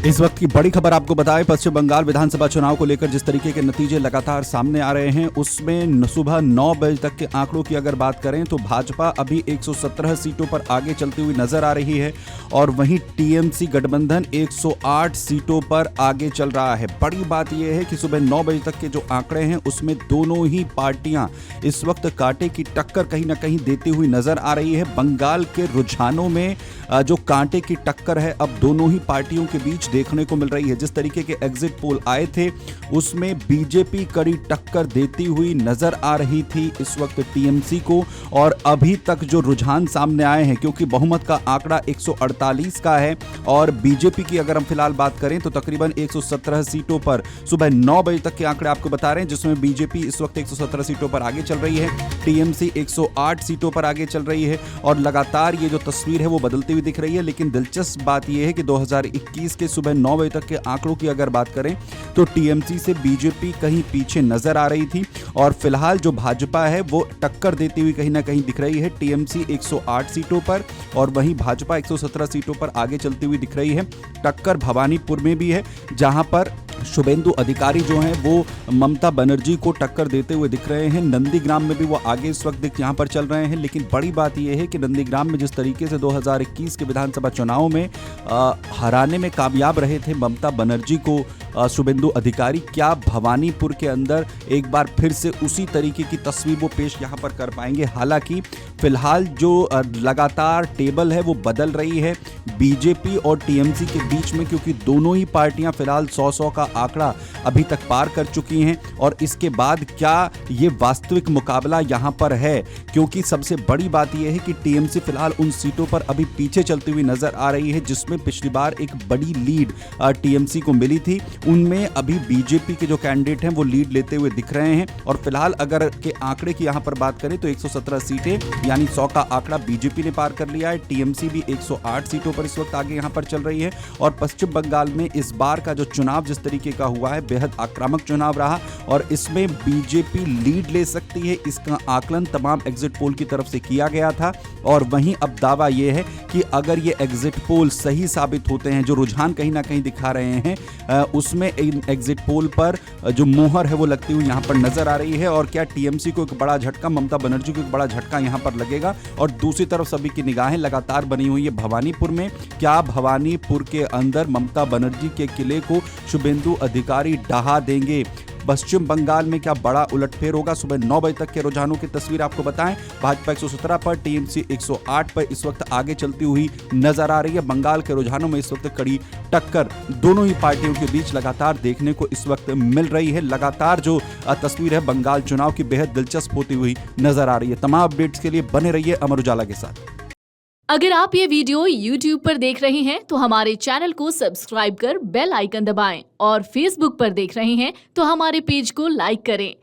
इस वक्त की बड़ी खबर आपको बताएं, पश्चिम बंगाल विधानसभा चुनाव को लेकर जिस तरीके के नतीजे लगातार सामने आ रहे हैं उसमें सुबह 9 बजे तक के आंकड़ों की अगर बात करें तो भाजपा अभी 117 सीटों पर आगे चलती हुई नजर आ रही है और वहीं टीएमसी गठबंधन 108 सीटों पर आगे चल रहा है। बड़ी बात यह है कि सुबह 9 बजे तक के जो आंकड़े हैं उसमें दोनों ही पार्टियां इस वक्त कांटे की टक्कर कहीं ना कहीं देती हुई नजर आ रही है। बंगाल के रुझानों में जो कांटे की टक्कर है अब दोनों ही पार्टियों के बीच देखने को मिल रही है। जिस तरीके के एग्जिट पोल आए थे उसमें बीजेपी कड़ी टक्कर देती हुई नजर आ रही थी इस वक्त टीएमसी को, और अभी तक जो रुझान सामने आए हैं क्योंकि बहुमत का आंकड़ा 148 का है और बीजेपी की अगर हम फिलहाल बात करें तो तकरीबन 117 सीटों पर सुबह 9 बजे तक के आंकड़े आपको बता रहे हैं, जिसमें बीजेपी इस वक्त 117 सीटों पर आगे चल रही है, टीएमसी 108 सीटों पर आगे चल रही है और लगातार ये जो तस्वीर है वो बदलती हुई दिख रही है। लेकिन दिलचस्प बात यह है कि 2021 के सुबह 9 बजे तक के आंकड़ों की अगर बात करें तो टीएमसी से बीजेपी कहीं पीछे नजर आ रही थी और फिलहाल जो भाजपा है वो टक्कर देती हुई कहीं ना कहीं दिख रही है। टीएमसी 108 सीटों पर और वहीं भाजपा 117 सीटों पर आगे चलती हुई दिख रही है। टक्कर भवानीपुर में भी है जहां पर शुभेंदु अधिकारी जो हैं वो ममता बनर्जी को टक्कर देते हुए दिख रहे हैं। नंदीग्राम में भी वो आगे इस वक्त यहां पर चल रहे हैं। लेकिन बड़ी बात यह है कि नंदीग्राम में जिस तरीके से 2021 के विधानसभा चुनाव में हराने में कामयाब रहे थे ममता बनर्जी को शुभेंदु अधिकारी, क्या भवानीपुर के अंदर एक बार फिर से उसी तरीके की तस्वीर वो पेश यहां पर कर पाएंगे? हालांकि फिलहाल जो लगातार टेबल है वो बदल रही है बीजेपी और टीएमसी के बीच में, क्योंकि दोनों ही पार्टियां फिलहाल 100 का आंकड़ा अभी तक पार कर चुकी हैं और इसके बाद क्या ये वास्तविक मुकाबला यहां पर है? क्योंकि सबसे बड़ी बात यह है कि टीएमसी फिलहाल उन सीटों पर अभी पीछे चलती हुई नजर आ रही है जिसमें पिछली बार एक बड़ी लीड टीएमसी को मिली थी। उनमें अभी बीजेपी के जो कैंडिडेट हैं वो लीड लेते हुए दिख रहे हैं और फिलहाल अगर के आंकड़े की यहां पर बात करें तो 117 सीटें यानी 100 का आंकड़ा बीजेपी ने पार कर लिया है। टीएमसी भी 108 सीटों पर इस वक्त आगे यहां पर चल रही है और पश्चिम बंगाल में इस बार का जो चुनाव जिस तरीके का हुआ है बेहद आक्रामक चुनाव रहा और इसमें बीजेपी लीड ले सकती है, इसका आकलन तमाम एग्जिट पोल की तरफ से किया गया था। और वहीं अब दावा यह है कि अगर ये एग्जिट पोल सही साबित होते हैं, जो रुझान कहीं ना कहीं दिखा रहे हैं उसमें इन एग्जिट पोल पर जो मोहर है वो लगती हुई यहां पर नजर आ रही है। और क्या टीएमसी को एक बड़ा झटका, ममता बनर्जी को एक बड़ा झटका यहां पर लगेगा? और दूसरी तरफ सभी की निगाहें लगातार बनी हुई है भवानीपुर में। क्या भवानीपुर के अंदर ममता बनर्जी के किले को शुभेंदु अधिकारी ढहा देंगे? पश्चिम बंगाल में क्या बड़ा उलटफेर होगा? सुबह 9 बजे तक के रुझानों की तस्वीर आपको बताएं। भाजपा 117 पर, टीएमसी 108 पर इस वक्त आगे चलती हुई नजर आ रही है। बंगाल के रुझानों में इस वक्त कड़ी टक्कर दोनों ही पार्टियों के बीच लगातार देखने को इस वक्त मिल रही है। लगातार जो तस्वीर है बंगाल चुनाव की बेहद दिलचस्प होती हुई नजर आ रही है। तमाम अपडेट्स के लिए बने रहिए अमर उजाला के साथ। अगर आप ये वीडियो YouTube पर देख रहे हैं तो हमारे चैनल को सब्सक्राइब कर बेल आइकन दबाएं और Facebook पर देख रहे हैं तो हमारे पेज को लाइक करें।